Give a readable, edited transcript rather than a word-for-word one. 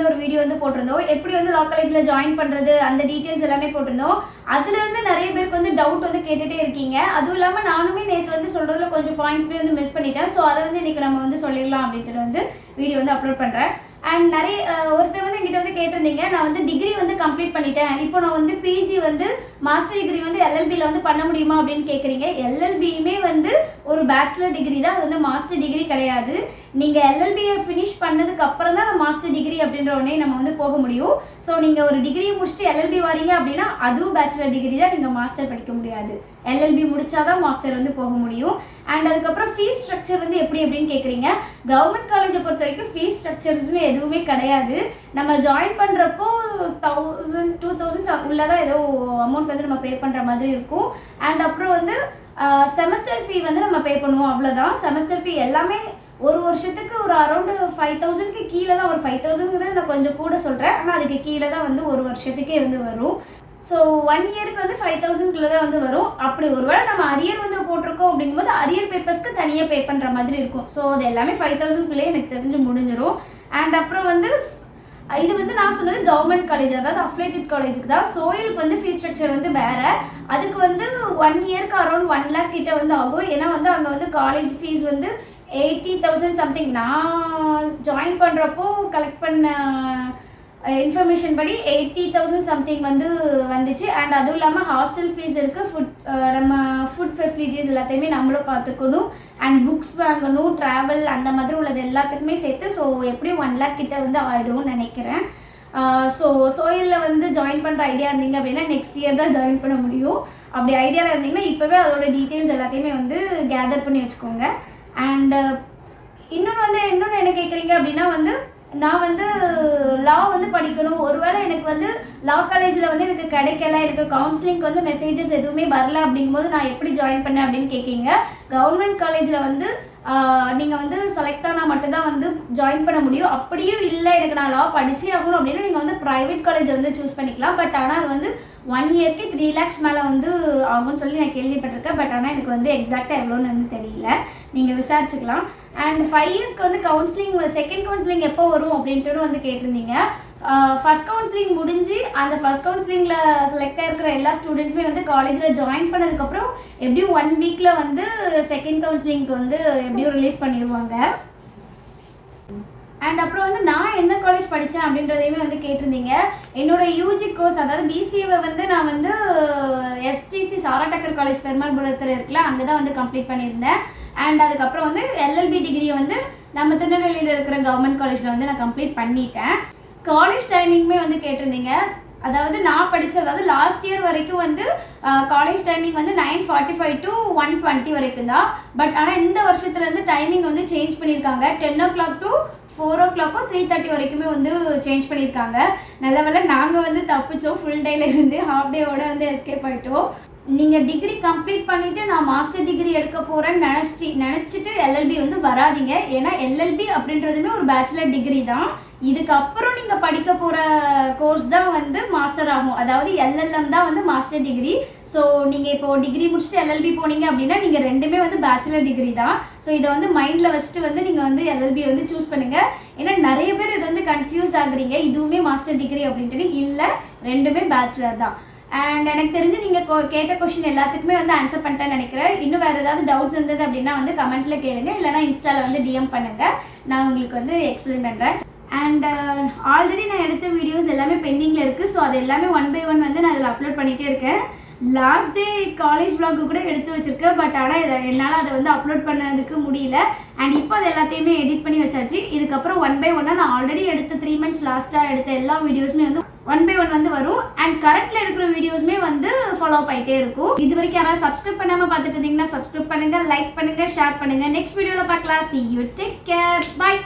ஒரு வீடியோ போட்டிருந்தோம். எப்படி லா காலேஜ்ல ஜாயின் பண்றது அந்த டீடைல்ஸ் எல்லாமே போட்டிருந்தோம். அதுல இருந்து நிறைய பேருக்கு டவுட் கேட்டுட்டே இருக்கீங்க. அதுவும் இல்லாம நானுமே நேத்து சொல்றதுல கொஞ்சம் பாயிண்ட்ஸ் மிஸ் பண்ணிட்டேன். ஸோ அதை இன்னைக்கு நம்ம சொல்லிடலாம் அப்படின்ட்டு வீடியோ அப்லோட் பண்றேன். அண்ட் நிறைய ஒருத்தர் என்கிட்ட கேட்டிருந்தீங்க, நான் டிகிரி கம்ப்ளீட் பண்ணிட்டேன், இப்போ நான் பிஜி மாஸ்டர் டிகிரி எல்எல்பியில் பண்ண முடியுமா அப்படின்னு கேட்குறீங்க. எல்எல்பியுமே ஒரு பேச்சுலர் டிகிரி தான், அது மாஸ்டர் டிகிரி கிடையாது. நீங்கள் எல்எல்பியை ஃபினிஷ் பண்ணதுக்கு அப்புறம் தான் மாஸ்டர் டிகிரி அப்படின்ற உடனே நம்ம போக முடியும். ஸோ நீங்கள் ஒரு டிகிரியை முடிச்சுட்டு எல்எல்பி வரீங்க அப்படின்னா அதுவும் பேச்சுலர் டிகிரி தான், நீங்கள் மாஸ்டர் படிக்க முடியாது. எல்எல்பி முடிச்சாதான் மாஸ்டர் போக முடியும். அண்ட் அதுக்கப்புறம் ஃபீஸ் ஸ்ட்ரக்சர் எப்படி அப்படின்னு கேட்குறீங்க. கவர்மெண்ட் காலேஜை பொறுத்த வரைக்கும் ஃபீஸ் ஸ்ட்ரக்சர்ஸ்னு எதுவுமே கிடையாது. நம்ம ஜாயின் பண்ணுறப்போ 1000 2000 உள்ளதான் ஏதோ அமௌண்ட் நம்ம பே பண்ணுற மாதிரி இருக்கும். அண்ட் அப்புறம் செமஸ்டர் ஃபீ நம்ம பே பண்ணுவோம், அவ்வளோதான். செமஸ்டர் ஃபீ எல்லாமே ஒரு வருஷத்துக்கு ஒரு அரௌண்டு 5000க்கு கீழே தான். ஒரு 5000ங்கிறது நான் கொஞ்சம் கூட சொல்கிறேன், ஆனால் அதுக்கு கீழே தான் ஒரு வருஷத்துக்கே வரும். ஸோ 1 இயருக்கு 5000க்குள்ளே தான் வரும். அப்படி ஒருவேளை நம்ம அரியர் போட்டிருக்கோம் அப்படிங்கும்போது அரியர் பேப்பர்ஸ்க்கு தனியாக பே பண்ணுற மாதிரி இருக்கும். ஸோ அது எல்லாமே 5000க்குள்ளேயே எனக்கு தெரிஞ்சு முடிஞ்சிடும். அண்ட் அப்புறம் இது நான் சொன்னது கவர்மெண்ட் காலேஜ், அதாவது அஃபிலேட்டட் காலேஜுக்கு தான். சோயிலுக்கு ஃபீஸ் ஸ்ட்ரக்சர் வேறு. அதுக்கு 1 இயருக்கு அரௌண்ட் 1 lakh கிட்ட ஆகும். ஏன்னா அங்கே காலேஜ் ஃபீஸ் 80,000 சம்திங். நான் ஜாயின் பண்ணுறப்போ கலெக்ட் பண்ண இன்ஃபர்மேஷன் படி 80,000 சம்திங் வந்துச்சு. அண்ட் அதுவும் இல்லாமல் ஹாஸ்டல் ஃபீஸ் இருக்குது, நம்ம ஃபுட் ஃபெசிலிட்டிஸ் எல்லாத்தையுமே நம்மளும் பார்த்துக்கணும். அண்ட் புக்ஸ் வாங்கணும், ட்ராவல் அந்த மாதிரி உள்ளது எல்லாத்துக்குமே சேர்த்து. ஸோ எப்படியும் 1 lakh கிட்ட ஆகிடும்னு நினைக்கிறேன். ஸோ சோயிலில் ஜாயின் பண்ணுற ஐடியா இருந்தீங்க அப்படின்னா நெக்ஸ்ட் இயர் தான் ஜாயின் பண்ண முடியும். அப்படி ஐடியாவில் இருந்தீங்கன்னா இப்போவே அதோட டீட்டெயில்ஸ் எல்லாத்தையுமே கேதர் பண்ணி வச்சுக்கோங்க. அண்ட் இன்னொன்று என்ன கேட்குறீங்க அப்படின்னா நான் லா படிக்கணும், ஒருவேளை எனக்கு லா காலேஜில் எனக்கு கிடைக்கல, எனக்கு கவுன்சிலிங்க்கு மெசேஜஸ் எதுவுமே வரல அப்படிங்கும்போது நான் எப்படி ஜாயின் பண்ணேன் அப்படின்னு கேட்குறீங்க. கவர்மெண்ட் காலேஜில் நீங்கள் செலக்ட் ஆனால் மட்டும்தான் ஜாயின் பண்ண முடியும். அப்படியும் இல்லை எனக்கு நான் லா படிச்சே ஆகணும் அப்படின்னா நீங்கள் ப்ரைவேட் காலேஜ் சூஸ் பண்ணிக்கலாம். பட் ஆனால் அது 1 இயர்க்கு 3 lakhs மேலே ஆகும்னு சொல்லி நான் கேள்விப்பட்டிருக்கேன். பட் ஆனால் எனக்கு எக்ஸாக்டாக எவ்வளோன்னு தெரியல, நீங்கள் விசாரிச்சுக்கலாம். அண்ட் 5 இயர்ஸ்க்கு கவுன்சிலிங் செகண்ட் கவுன்சிலிங் எப்போ வரும் அப்படின்ட்டு கேட்டிருந்தீங்க. ஃபர்ஸ்ட் கவுன்சிலிங் முடிஞ்சு அந்த ஃபர்ஸ்ட் கவுன்சிலிங்கில் செலக்ட் ஆகிருக்கிற எல்லா ஸ்டூடெண்ட்ஸுமே காலேஜில் ஜாயின் பண்ணதுக்கப்புறம் எப்படியும் 1 வீக்கில் செகண்ட் கவுன்சிலிங்க்கு எப்படியும் ரிலீஸ் பண்ணிடுவாங்க. அண்ட் அப்புறம் நான் எந்த காலேஜ் படித்தேன் அப்படின்றதையுமே கேட்டிருந்தீங்க. என்னோட யூஜி கோர்ஸ், அதாவது பிசிஏவை நான் எஸ்டிசி சாராடக்கர் காலேஜ் பெருமாள்புரத்தில் இருக்குல்ல, அங்கே தான் கம்ப்ளீட் பண்ணியிருந்தேன். அண்ட் அதுக்கப்புறம் எல்எல்பி டிகிரியை நம்ம திருநெல்வேலியில் இருக்கிற கவர்மெண்ட் காலேஜில் நான் கம்ப்ளீட் பண்ணிட்டேன். காலேஜ் டைமிங்குமே கேட்டிருந்தீங்க. அதாவது நான் படித்தது, அதாவது லாஸ்ட் இயர் வரைக்கும் காலேஜ் டைமிங் 9:45 to 1:20 வரைக்கும் தான். பட் ஆனால் இந்த வருஷத்துலேருந்து டைமிங் சேஞ்ச் பண்ணியிருக்காங்க. 10 o'clock to 4 o'clock 3:30 வரைக்குமே சேஞ்ச் பண்ணியிருக்காங்க. நல்ல வேளை நாங்கள் தப்பிச்சோம், ஃபுல் டேல இருந்து ஹாஃப் டேவோட எஸ்கேப் ஆகிட்டோம். நீங்கள் டிகிரி கம்ப்ளீட் பண்ணிவிட்டு நான் மாஸ்டர் டிகிரி எடுக்க போகிறேன்னு நினச்சிட்டு எல்எல்பி வராதிங்க. ஏன்னா எல்எல்பி அப்படின்றதுமே ஒரு பேச்சுலர் டிகிரி தான். இதுக்கப்புறம் நீங்கள் படிக்க போகிற கோர்ஸ் தான் மாஸ்டர் ஆகும். அதாவது எல்எல்எம் தான் மாஸ்டர் டிகிரி. ஸோ நீங்கள் இப்போது டிகிரி முடிச்சுட்டு எல்எல்பி போனீங்க அப்படின்னா நீங்கள் ரெண்டுமே பேச்சுலர் டிகிரி தான். ஸோ இதை மைண்டில் வச்சுட்டு நீங்கள் எல்எல்பி சூஸ் பண்ணுங்கள். ஏன்னா நிறைய பேர் இது கன்ஃபியூஸ் ஆகுறீங்க, இதுவுமே மாஸ்டர் டிகிரி அப்படின்ட்டு. இல்லை, ரெண்டுமே பேச்சுலர் தான். அண்ட் எனக்கு தெரிஞ்சு நீங்கள் கேட்ட கொஸ்டின் எல்லாத்துக்குமே ஆன்சர் பண்ணிட்டேன்னு நினைக்கிறேன். இன்னும் வேறு ஏதாவது டவுட்ஸ் இருந்தது அப்படின்னா கமெண்ட்டில் கேளுங்க, இல்லைனா இன்ஸ்டாவில் டிஎம் பண்ணுங்கள், நான் உங்களுக்கு எக்ஸ்பிளைன் பண்ணுறேன். அண்ட் ஆல்ரெடி நான் எடுத்த வீடியோஸ் எல்லாமே பெண்டிங்கில் இருக்குது. ஸோ அது எல்லாமே 1 by 1 நான் அதில் அப்லோட் பண்ணிகிட்டே இருக்கேன். லாஸ்ட் டே காலேஜ் vlog கூட எடுத்து வச்சுருக்கேன். பட் ஆனால் என்னால் அதை அப்லோட் பண்ணதுக்கு முடியல. அண்ட் இப்போ அது எல்லாத்தையுமே எடிட் பண்ணி வச்சாச்சு. இதுக்கப்புறம் 1 by 1 நான் ஆல்ரெடி எடுத்த 3 months லாஸ்ட்டாக எடுத்த எல்லா வீடியோஸுமே 1 by 1 வரும். அண்ட் கரண்ட்டில் எடுக்கிற வீடியோஸுமே ஃபாலோ ஆகிட்டே இருக்கும். இது வரைக்கும் யாராவது சப்ஸ்கிரைப் பண்ணாமல் பார்த்துட்டு இருந்தீங்கன்னா சப்ஸ்கிரைப் பண்ணுங்கள், லைக் பண்ணுங்கள், ஷேர் பண்ணுங்கள். நெக்ஸ்ட் வீடியோவில் பார்க்கலாம். See you, take care, bye.